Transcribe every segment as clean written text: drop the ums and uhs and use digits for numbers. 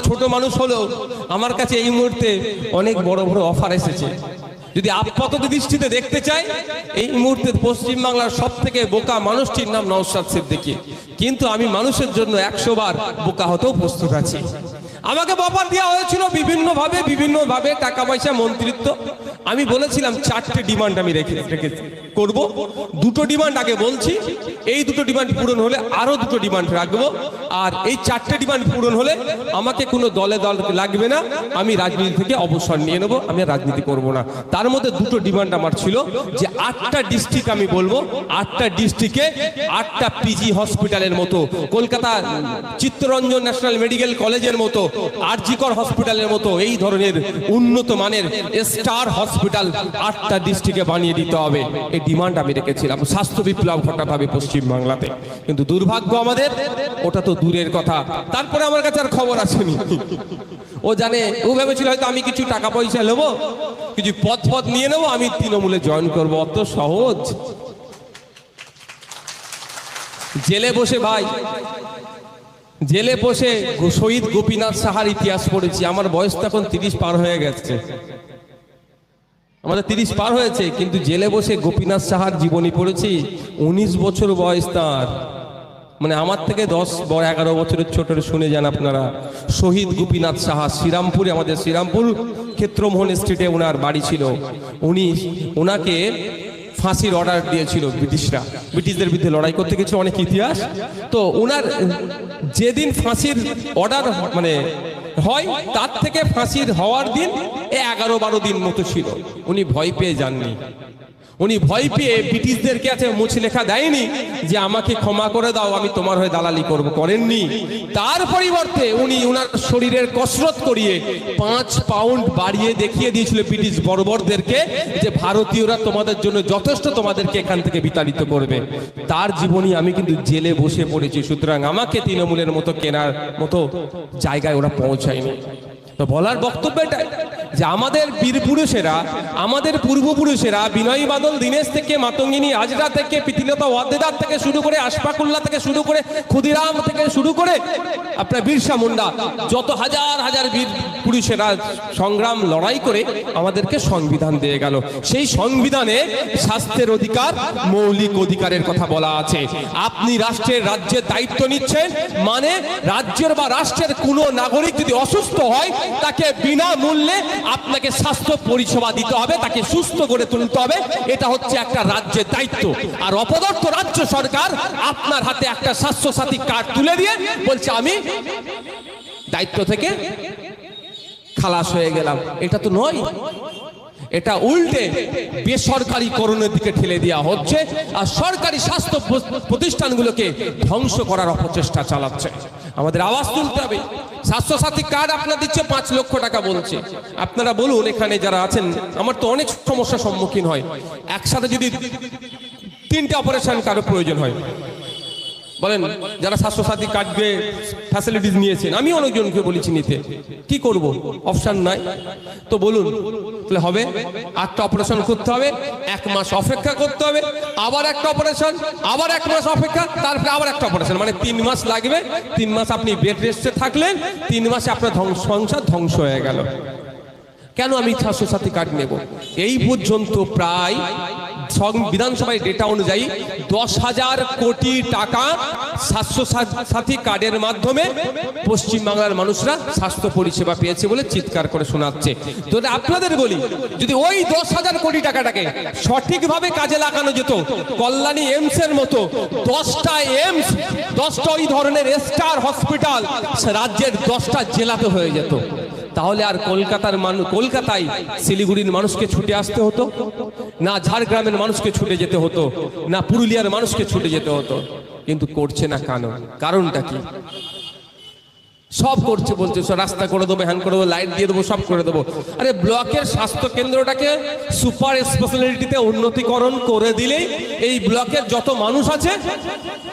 ছোট মানুষ হলেও আমার কাছে এই মুহূর্তে অনেক বড় বড় অফার এসেছে। যদি আপাতত দৃষ্টিতে দেখতে চাই, এই মুহূর্তে পশ্চিমবাংলার সব থেকে বোকা মানুষটির নাম নওশাদ সিদ্দিকী, কিন্তু আমি মানুষের জন্য 100 বার বোকা হতেও প্রস্তুত আছি। আমাকে অফার দেওয়া হয়েছিল বিভিন্নভাবে টাকা পয়সা, মন্ত্রিত্ব। আমি বলেছিলাম 4টে ডিমান্ড আমি রেখে করব। 2টো ডিমান্ড আগে বলছি, এই 2টো ডিমান্ড পূরণ হলে আরো 2টো ডিমান্ড রাখবো। আর এই 4টে ডিমান্ড পূরণ হলে আমাকে কোনো দলে লাগবে না, আমি রাজনীতি থেকে অবসর নিয়ে নেবো, আমি রাজনীতি করব না। তার মধ্যে 2টো ডিমান্ড আমার ছিল যে 8টা ডিস্ট্রিক্ট আমি বলবো, 8টা ডিস্ট্রিক্টে 8টা পিজি হসপিটালের মতো, কলকাতা চিত্তরঞ্জন ন্যাশনাল মেডিকেল কলেজের মতো, আরজিকর হসপিটালের মতো এই ধরনের উন্নত মানের স্টার হসপিটাল 8টা ডিস্ট্রিক্টে বানিয়ে দিতে হবে। এই ডিমান্ড আমি রেখেছিলাম, স্বাস্থ্য বিপ্লব ঘটাতে হবে পশ্চিমবাংলাতে। কিন্তু দুর্ভাগ্য আমাদের, ওটা তো দূরের কথা। তারপরে আমার কাছে আর খবর আসেনি। ও জানে, ও ভেবেছিল হয়তো আমি কিছু টাকা পয়সা নেবো, কিছু পদ নিয়ে নেবো, আমি তৃণমূলে জয়েন করবো। অত সহজ। জেলে বসে ভাই, জেলে বসে শহীদ গোপীনাথ সাহার ইতিহাস পড়েছি। আমার বয়স তখন 30 পার হয়ে গেছে, আমাদের 30 পার হয়েছে, কিন্তু জেলে বসে গোপীনাথ সাহার জীবনী পড়েছি। 19 বছর বয়স তার, মানে আমার থেকে 11 বছরের ছোট। শুনে যান আপনারা। শহীদ গোপীনাথ সাহা শ্রীরামপুরে, আমাদের শ্রীরামপুর ক্ষেত্রমোহন স্ট্রিটে ওনার বাড়ি ছিল। ওনাকে ফাঁসির অর্ডার দিয়েছিল ব্রিটিশরা, ব্রিটিশদের বিরুদ্ধে লড়াই করতে গেছিল, অনেক ইতিহাস। তো ওনার যেদিন ফাঁসির অর্ডার মানে হয়, তার থেকে ফাঁসির হওয়ার দিন 11-12 দিন মতো ছিল। উনি ভয় পেয়ে যাননি। উনি ভয় পেয়ে ব্রিটিশদেরকে আছে মুছে লেখা দেয়নি যে আমাকে ক্ষমা করে দাও, আমি তোমার হয়ে দালালি করব, করেননি। তার পরিবর্তে উনি ওনার শরীরের কসরত করিয়ে 5 পাউন্ড বাড়িয়ে দেখিয়ে দিয়েছিল ব্রিটিশ বর্বরদেরকে যে ভারতীয়রা তোমাদের জন্য যথেষ্ট, তোমাদেরকে এখান থেকে বিতাড়িত করবে। তার জীবনী আমি কিন্তু জেলে বসে পড়েছি। সুতরাং আমাকে তৃণমূলের মতো কেনার মতো জায়গায় ওরা পৌঁছায়নি। তো বলার বক্তব্য এটা যে আমাদের বীর পুরুষেরা, আমাদের পূর্বপুরুষেরা বিনয় বাদল দীনেশ থেকে, মাতঙ্গিনী আজরা থেকে, প্রীতিলতা ওয়াদ্দেদার থেকে শুরু করে, আশফাকুল্লাহ থেকে শুরু করে, ক্ষুদিরাম থেকে শুরু করে আপনার বিরসা মুন্ডা, যত হাজার হাজার বীর পুরুষেরা সংগ্রাম লড়াই করে আমাদেরকে সংবিধান দিয়ে গেল। সেই সংবিধানে স্বাস্থ্যের অধিকার মৌলিক অধিকারের কথা বলা আছে। আপনি রাষ্ট্রের, রাজ্যের দায়িত্ব নিচ্ছেন, মানে রাজ্যের বা রাষ্ট্রের কোনো নাগরিক যদি অসুস্থ হয়, তাকে বিনামূল্যে আপনাকে স্বাস্থ্য পরিষেবা দিতে হবে, তাকে সুস্থ করে তুলতে হবে। এটা হচ্ছে একটা রাজ্যের দায়িত্ব। আর অপদার্থ রাজ্য সরকার আপনার হাতে একটা স্বাস্থ্য সাথী কার্ড তুলে দিয়ে বলছে আমি দায়িত্ব থেকে খালাস হয়ে গেলাম। এটা তো নয়, এটা উল্টে বেসরকারীকরণের দিকে ঠেলে দেওয়া হচ্ছে, আর সরকারি স্বাস্থ্য প্রতিষ্ঠানগুলোকে ধ্বংস করার অপচেষ্টা চালাচ্ছে। আমাদের আওয়াজ তুলতে হবে। স্বাস্থ্য সাথী কার্ড আপনার দিচ্ছে 5 লক্ষ টাকা বলছে। আপনারা বলুন, এখানে যারা আছেন, আমার তো অনেক সমস্যার সম্মুখীন হয়। একসাথে যদি 3টে অপারেশন কারো প্রয়োজন হয়, বলেন যারা স্বাস্থ্য সাথী কার্ডে ফ্যাসিলিটিস নিয়েছেন, আমি অনেকজনকে বলেছি নিতে, কি করব, অপশন নাই। তো বলুন তাহলে হবে 8টা অপারেশন করতে হবে, 1 মাস অপেক্ষা করতে হবে, আবার একটা অপারেশন, আবার 1 মাস অপেক্ষা, তারপরে আবার একটা অপারেশন, মানে 3 মাস লাগবে। 3 মাস আপনি বেড রেস্টে থাকলেন, 3 মাসে আপনার সংসার ধ্বংস হয়ে গেল। কেন আমি স্বাস্থ্য সাথী কার্ড নেব? এই পর্যন্ত প্রায় বিধানসভায় ডেটা অনুযায়ী 10,000 কোটি টাকা স্বাস্থ্য সাথী কার্ডের মাধ্যমে পশ্চিমবাংলার মানুষরা স্বাস্থ্য পরিষেবা পেয়েছে বলে চিৎকার করে শোনাচ্ছে। তো আপনাদের বলি, যদি ওই 10,000 কোটি টাকাটাকে সঠিকভাবে কাজে লাগানো যেত, কল্যাণী এইমস এর মতো 10টা এইমস, 10টা ওই ধরনের স্টার হসপিটাল রাজ্যের 10টা জেলাতে হয়ে যেত, তাহলে আর কলকাতায় শিলিগুড়ির মানুষকে ছুটে আসতে হতো না, ঝাড়গ্রামের মানুষকে ছুটে যেতে হতো না, পুরুলিয়ার মানুষকে ছুটে যেতে হতো। কিন্তু করছে না কেন? কারণটা কি? সব করছে, বলছে রাস্তা করে দেবো, হ্যান করে দেবো, লাইট দিয়ে দেবো, সব করে দেবো। আরে ব্লকের স্বাস্থ্য কেন্দ্রটাকে সুপার স্পেশালিটিতে উন্নতিকরণ করে দিলেই এই ব্লকের যত মানুষ আছে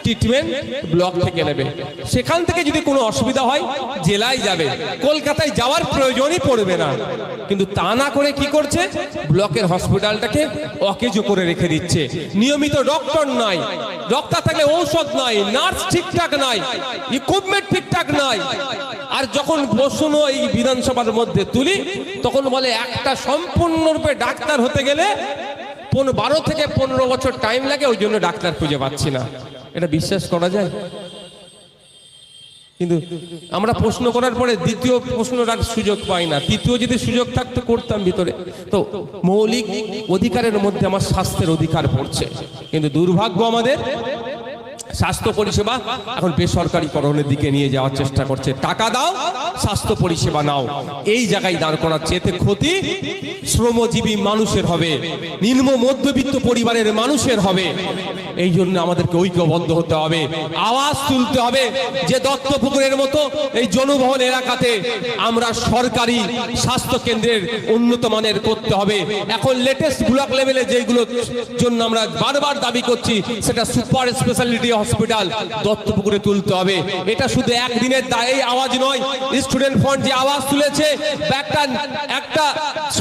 ট্রিটমেন্ট ব্লক থেকে নেবে। সেখান থেকে যদি কোনো অসুবিধা হয় জেলায় যাবে, কলকাতায় যাওয়ার প্রয়োজনই পড়বে না। কিন্তু তা না করে কি করছে, ব্লকের হসপিটালটাকে অকেজো করে রেখে দিচ্ছে। নিয়মিত ডক্টর নাই, ডক্টর থাকলে ঔষধ নাই, নার্স ঠিকঠাক নাই, ইকুইপমেন্ট ঠিকঠাক নাই, আর যখন প্রশ্ন এই বিধানসভার মধ্যে তুলি তখন বলে একটা সম্পূর্ণরূপে ডাক্তার হতে গেলে 12 থেকে 15 বছর টাইম লাগে, ওই জন্য ডাক্তার খুঁজে পাচ্ছি না। এটা বিশ্বাস করা যায়? কিন্তু আমরা প্রশ্ন করার পরে দ্বিতীয় প্রশ্নটার সুযোগ পাই না। তৃতীয় যদি সুযোগ থাকতো করতাম ভিতরে। তো মৌলিক অধিকারের মধ্যে আমার স্বাস্থ্যের অধিকার পড়ছে, কিন্তু দুর্ভাগ্য আমাদের স্বাস্থ্য পরিষেবা এখন বেসরকারীকরণের দিকে নিয়ে যাওয়ার চেষ্টা করছে। টাকা দাও, স্বাস্থ্য পরিষেবা নাও, এই জায়গায় দাঁড় করাচ্ছে। এতে ক্ষতি শ্রমজীবী মানুষের হবে, নিম্ন মধ্যবিত্ত পরিবারের মানুষের হবে। এই জন্য আমাদেরকে ঐক্যবদ্ধ হতে হবে, আওয়াজ তুলতে হবে যে দত্তপুকুরের মতো এই জনবহুল এলাকাতে আমরা সরকারি স্বাস্থ্য কেন্দ্রের উন্নত মানের করতে হবে। এখন লেটেস্ট ব্লক লেভেলে যেগুলোর জন্য আমরা বারবার দাবি করছি, সেটা সুপার স্পেশালিটি হসপিটাল দত্তপুকুরে তুলতে হবে। এটা শুধু একদিনের দায়ী আওয়াজ নয়, স্টুডেন্ট ফ্রন্ট যে আওয়াজ তুলেছে একটা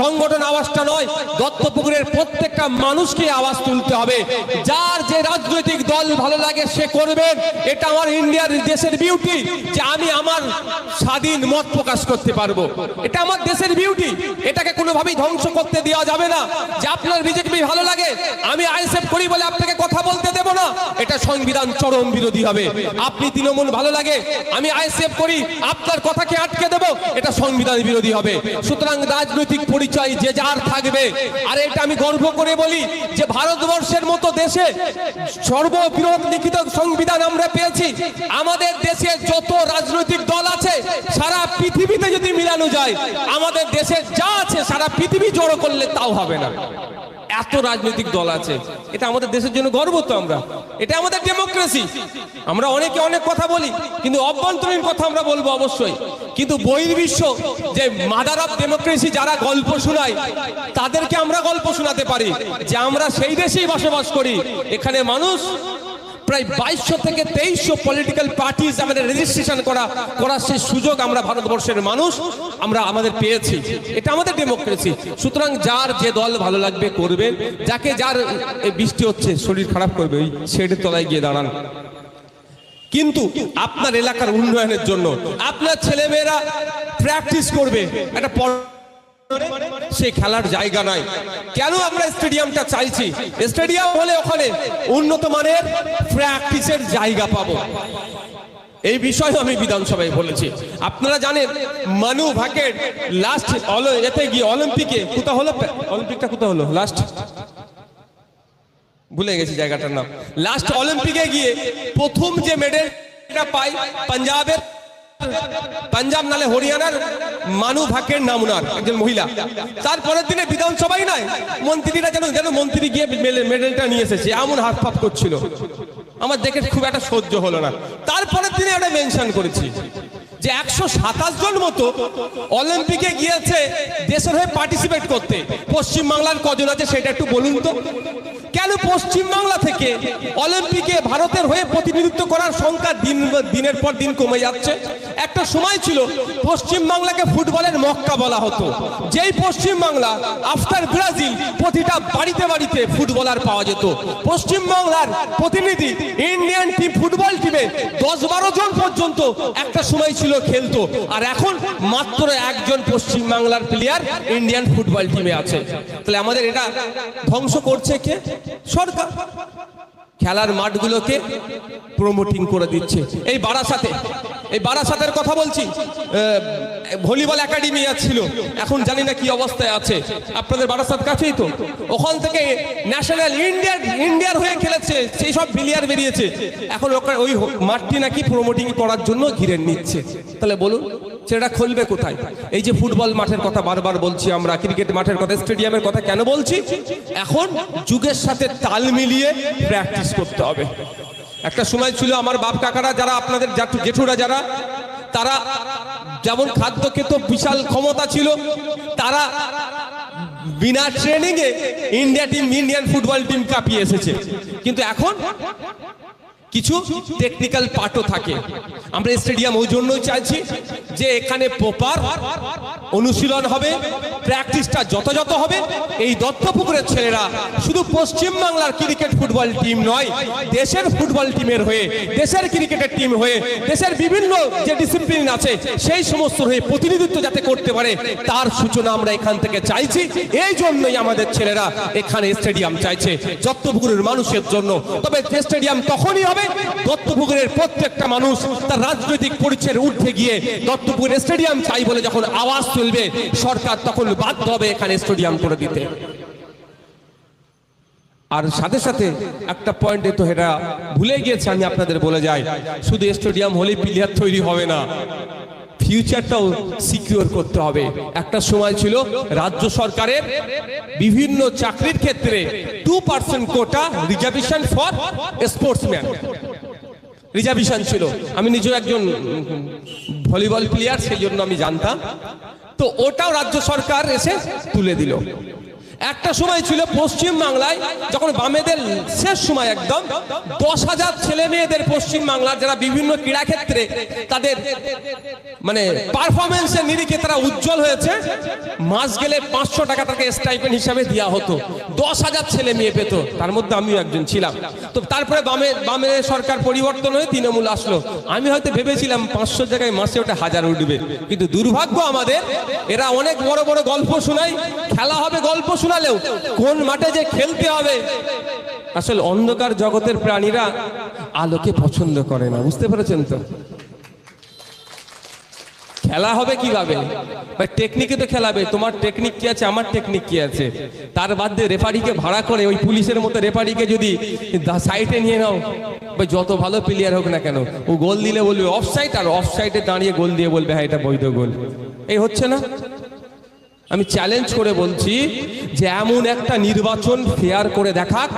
সংগঠন আওয়াজটা নয়, দত্তপুকুরের প্রত্যেকটা মানুষকে আওয়াজ তুলতে হবে। যার যে রাজনৈতিক দল ভালো লাগে সে করবেন, এটা আমার ইন্ডিয়ার দেশের বিউটি যে আমি আমার স্বাধীন মত প্রকাশ করতে পারবো। এটা আমার দেশের বিউটি, এটাকে কোনোভাবেই ধ্বংস করতে দেওয়া যাবে না। যে আপনার বিজেপি ভালো লাগে আমি আইএসএফ করি বলে আপনাকে কথা বলতে দেব না, এটা সংবিধান চরম বিরোধী হবে। আপনি তৃণমূল ভালো লাগে আমি আইএসএফ করি, আপনার কথাকে আটকে দেব, এটা সংবিধান বিরোধী হবে। সুতরাং রাজনৈতিক পরিচয় যে যার থাকবে। আর এটা আমি গর্ব করে বলি যে ভারতবর্ষের মতো দেশে সর্ববৃহৎ লিখিত সংবিধান আমরা পেয়েছি। আমাদের দেশে যত রাজনৈতিক দল আছে সারা পৃথিবীতে যদি মিলানো যায়, আমাদের দেশে যা আছে সারা পৃথিবী জড়ো করলে তাও হবে না, এত রাজনৈতিক দল আছে। এটা আমাদের দেশের জন্য গর্ব। তো আমরা, এটা আমাদের ডেমোক্রেসি। আমরা অনেকে অনেক কথা বলি, কিন্তু অভ্যন্তরীণ কথা আমরা বলবো অবশ্যই। কিন্তু বহির্বিশ্ব যে মাদার অফ ডেমোক্রেসি যারা গল্প শোনায়, তাদেরকে আমরা গল্প শোনাতে পারি যে আমরা সেই দেশেই বসবাস করি। এখানে মানুষ প্রায় 2200 থেকে 2300 পলিটিক্যাল পার্টি আমাদের রেজিস্ট্রেশন করার সেই সুযোগ আমরা ভারতবর্ষের মানুষ আমরা আমাদের পেয়েছি। এটা আমাদের ডেমোক্রেসি। সুতরাং যার যে দল ভালো লাগবে করবেন, যাকে যার বৃষ্টি হচ্ছে শরীর খারাপ করবে ওই শেডের তলায় গিয়ে দাঁড়ান। কিন্তু আপনার এলাকার উন্নয়নের জন্য আপনার ছেলেমেয়েরা প্র্যাকটিস করবে, একটা সে খেলার জায়গা নাই। কেন আমরা স্টেডিয়ামটা চাইছি? স্টেডিয়াম হলে ওখানে উন্নত মানের প্র্যাকটিসের জায়গা পাবো। এই বিষয়ে আমি বিধানসভায় বলেছি। আপনারা জানেন মানু ভাকের লাস্ট এতে গিয়ে অলিম্পিকে কোথাও হলো, অলিম্পিকটা কোথাও হলো লাস্ট, ভুলে গেছি জায়গাটার নাম। লাস্ট অলিম্পিকে গিয়ে প্রথম যে মেডেলটা পাই পাঞ্জাব নালে হরিয়ানার মানু ভাকের নাম ওনার, একজন মহিলা। তারপরের দিনে বিধানসভায় নয়, মন্ত্রীরা যেন মন্ত্রী গিয়ে মেডেলটা নিয়ে এসেছে, এমন হাত পাপ করছিল। আমার দেখে খুব একটা সহ্য হলো না। তারপরের দিনে ওটা মেনশন করেছি যে 127 জন মতো অলিম্পিকে গিয়েছে দেশের হয়ে পার্টিসিপেট করতে। পশ্চিমবাংলার কজন আছে সেটা একটু বলুন তো। কেন পশ্চিমবাংলা থেকে অলিম্পিকে ভারতের হয়ে প্রতিনিধিত্ব করার সংখ্যা দিনের পর দিন কমে যাচ্ছে? একটা সময় ছিল পশ্চিমবাংলাকে ফুটবলের মক্কা বলা হতো। যেই পশ্চিমবাংলা আফটার ব্রাজিল প্রতিটা বাড়িতে বাড়িতে ফুটবলার পাওয়া যেত। পশ্চিমবাংলার প্রতিনিধি ইন্ডিয়ান টিম ফুটবল টিমে 10-12 জন পর্যন্ত একটা সময় ছিল খেলতো। আর এখন মাত্র একজন পশ্চিমবাংলার প্লেয়ার ইন্ডিয়ান ফুটবল টিমে আছে। তাহলে আমাদের এটা ধ্বংস করছে কে? সরকার। খেলার মাঠগুলোকে প্রমোটিং করে দিচ্ছে। এই বারাসাতের কথা বলছি, ভলিবল একাডেমি ছিল, এখন জানি না কি অবস্থায় আছে। আপনাদের বারাসাত কাছেই তো, ওখান থেকে ন্যাশনাল ইন্ডিয়ার হয়ে খেলেছে, সেই সব প্লেয়ার বেরিয়েছে। এখন ওই মাঠটি নাকি প্রমোটিং করার জন্য ঘিরে নিচ্ছে। তাহলে বলুন সেটা খুলবে কোথায়? এই যে ফুটবল মাঠের কথা বারবার বলছি আমরা, ক্রিকেট মাঠের কথা, স্টেডিয়ামের কথা কেন বলছি? এখন যুগের সাথে তাল মিলিয়ে প্র্যাকটিস করতে হবে। একটা সময় ছিল আমার বাপ কাকারা যারা, আপনাদের জেঠুরা যারা, তারা যেমন খাদ্য খেত, বিশাল ক্ষমতা ছিল, তারা বিনা ট্রেনিং এ ইন্ডিয়ান ফুটবল টিম কাঁপিয়ে এসেছে। কিন্তু এখন কিছু টেকনিক্যাল পার্টও থাকে। আমরা স্টেডিয়াম ওই জন্যই চাইছি যে এখানে প্রপার অনুশীলন হবে, প্র্যাকটিসটা যথাযথ হবে। এই দত্তপুকুরের ছেলেরা শুধু পশ্চিম বাংলার ক্রিকেট ফুটবল টিম নয়, দেশের ফুটবল টিমের হয়ে, দেশের ক্রিকেটের টিম হয়ে, দেশের বিভিন্ন যে ডিসিপ্লিন আছে সেই সমস্ত হয়ে প্রতিনিধিত্ব যাতে করতে পারে, তার সূচনা আমরা এখান থেকে চাইছি। এই জন্যই আমাদের ছেলেরা এখানে স্টেডিয়াম চাইছে দত্তপুকুরের মানুষের জন্য। তবে স্টেডিয়াম তখনই হবে দত্তপুকুরের প্রত্যেকটা মানুষ তার রাজনৈতিক পরিচয়ের ঊর্ধ্বে গিয়ে দত্তপুকুরের স্টেডিয়াম চাই বলে যখন আওয়াজ তুলবে, সরকার তখন বাধ্য হবে এখানে স্টেডিয়াম করে দিতে। আর সাথে সাথে একটা পয়েন্টে তো এটা ভুলে গিয়েছে, আমি আপনাদের বলে যাই, শুধু স্টেডিয়াম হলেই প্লেয়ার তৈরি হবে না, ফিউচারটাও সিকিউর করতে হবে। একটা সময় ছিল রাজ্য সরকারের বিভিন্ন চাকরির ক্ষেত্রে 2% কোটা রিজার্ভেশন ফর স্পোর্টসম্যান, রিজার্ভেশন ছিল। আমি নিজেও একজন ভলিবল প্লেয়ার, সেই জন্য আমি জানতাম। তো ওটাও রাজ্য সরকার এসে তুলে দিল। একটা সময় ছিল পশ্চিম বাংলায়, যখন বামেদের শেষ সময় একদম 10,000 ছেলে মেয়েদের পশ্চিম বাংলার যারা বিভিন্ন ক্রীড়া ক্ষেত্রে তাদের মানে পারফরমেন্সের নিরিখে তারা উজ্জ্বল হয়েছে, মাস গেলে 500 টাকা তাকে স্টাইপেন্ড হিসাবে দেওয়া হতো। 10,000 ছেলে মেয়ে পেত, তার মধ্যে আমিও একজন ছিলাম। তো তারপরে বামে সরকার পরিবর্তন হয়ে তৃণমূল আসলো। আমি হয়তো ভেবেছিলাম 500 জায়গায় মাসে ওটা 1000 উঠবে, কিন্তু দুর্ভাগ্য আমাদের, এরা অনেক বড় বড় গল্প শোনায়, খেলা হবে গল্প শোনালেও কোন মাঠে যে খেলতে হবে, আসলে অন্ধকার জগতের প্রাণীরা আলোকে পছন্দ করে না, বুঝতে পেরেছেন তো? খেলা হবে কিভাবে? টেকনিকে তো খেলাবে, তোমার টেকনিক কি আছে, আমার টেকনিক কি আছে, তার বাদ দিয়ে রেফারিকে ভাড়া করে ওই পুলিশের মতো রেফারিকে যদি সাইডে নিয়ে নাও, যত ভালো প্লেয়ার হোক না কেন, ও গোল দিলে বলবে অফসাইড, আর অফসাইডে দাঁড়িয়ে গোল দিয়ে বলবে হ্যাঁ এটা বৈধ গোল। এই হচ্ছে না? আমি চ্যালেঞ্জ করে বলছি যে এমন একটা নির্বাচন ফেয়ার করে দেখাক,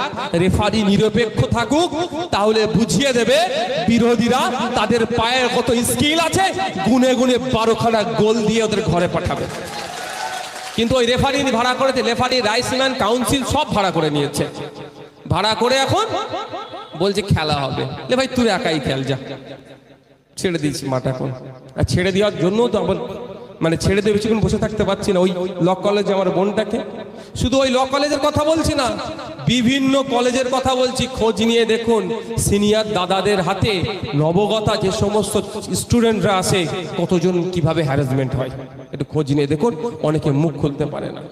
রেফারি নিরপেক্ষ থাকুক, তাহলে বুঝিয়ে দেবে বিরোধীরা তাদের পায়ে কত স্কিল আছে, গুনে গুনে 12খানা গোল দিয়ে ওদের ঘরে পাঠাবে। কিন্তু ওই রেফারি ভাড়া করেছে, রেফারি, রাইসম্যান, কাউন্সিল সব ভাড়া করে নিয়েছে। ভাড়া করে এখন বলছে খেলা হবে। ভাই তুই একাই খেল, যা, ছেড়ে দিয়েছি মাঠ এখন। আর ছেড়ে দেওয়ার জন্য তো আবার মানে ছেড়ে দিয়ে বেশিক্ষণ বসে থাকতে পারছি না। ওই ল কলেজে আমার বোনটাকে, শুধু ওই ল কলেজের কথা বলছি না, বিভিন্ন কলেজের কথা বলছি। খোঁজ নিয়ে দেখুন সিনিয়র দাদাদের হাতে নবগতা যে সমস্ত স্টুডেন্টরা আসে, কতজন কিভাবে হ্যারাসমেন্ট হয়, একটু খোঁজ নিয়ে দেখুন। অনেকে মুখ খুলতে পারে না।